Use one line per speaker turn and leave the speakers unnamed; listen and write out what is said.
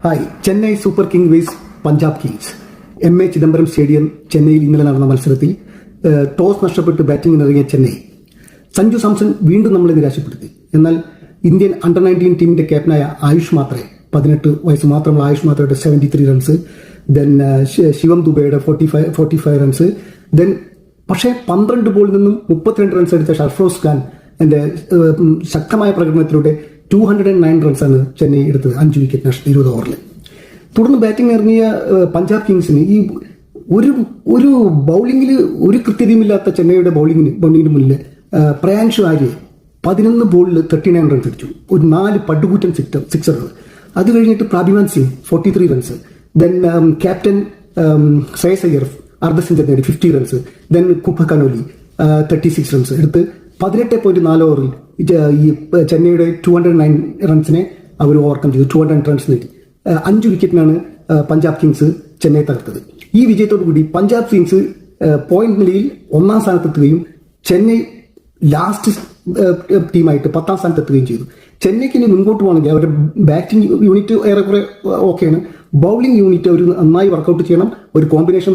Hi, Chennai Super King versus Punjab Kings. MA Chidambaram Stadium ചെന്നൈയിൽ ഇന്നലെ നടന്ന മത്സരത്തിൽ ടോസ് നഷ്ടപ്പെട്ട് ബാറ്റിംഗിനിറങ്ങിയ ചെന്നൈ സഞ്ജു സാംസൺ വീണ്ടും നമ്മളെ നിരാശപ്പെടുത്തി. എന്നാൽ ഇന്ത്യൻ അണ്ടർ 19 ടീമിന്റെ ക്യാപ്റ്റനായ ആയുഷ് മാത്രെ 18 വയസ്സ് മാത്രമുള്ള ആയുഷ് മാത്രയുടെ 73 റൺസ്, ദെൻ ശിവം ദുബെയുടെ 45 റൺസ്, ദെൻ പക്ഷേ 12 ബോളിൽ നിന്നും 32 റൺസ് എടുത്ത ഷർഫ്രോസ് ഖാൻ എന്റെ ശക്തമായ പ്രകടനത്തിലൂടെ 209 റൺസാണ് ചെന്നൈ എടുത്തത് 5 വിക്കറ്റ് നഷ്ടം 20 ഓവറിൽ. തുടർന്ന് ബാറ്റിംഗ് ഇറങ്ങിയ പഞ്ചാബ് കിങ്സിന് ഈ ഒരു ബൗളിംഗിൽ ഒരു കൃത്യതയുമില്ലാത്ത ചെന്നൈയുടെ ബൗളിംഗിന് മുന്നിൽ പ്രയാൻഷു ആര്യ 11 ബോളിൽ 39 റൺസ് അടിച്ചു, ഒരു 4 പടുകൂറ്റൻ സിക്സറുകൾ. അത് കഴിഞ്ഞിട്ട് Prabhsimran Singh 43 runs, then captain Shreyas Iyer അർദ്ധ സെഞ്ചുറി നേടി 50 runs, then Cooper Connolly 36 runs എടുത്ത് 18.4 ഓവറിൽ ഈ ചെന്നൈയുടെ 209 റൺസിനെ അവർ ഓവർകം ചെയ്തു. 200 റൺസ് നേടി 5 വിക്കറ്റിനാണ് പഞ്ചാബ് കിങ്സ് ചെന്നൈ തകർത്തത്. ഈ വിജയത്തോടു കൂടി പഞ്ചാബ് കിങ്സ് പോയിന്റ് നിലയിൽ 1ാം സ്ഥാനത്തെത്തുകയും ചെന്നൈ ലാസ്റ്റ് ടീമായിട്ട് 10ാം സ്ഥാനത്തെത്തുകയും ചെയ്തു. ചെന്നൈക്ക് ഇനി മുൻപോട്ട് പോകണമെങ്കിൽ അവരുടെ ബാറ്റിംഗ് യൂണിറ്റ് ഏറെക്കുറെ ഓക്കെയാണ്. ബൗളിംഗ് യൂണിറ്റ് അവർ നന്നായി വർക്കൗട്ട് ചെയ്യണം, ഒരു കോമ്പിനേഷൻ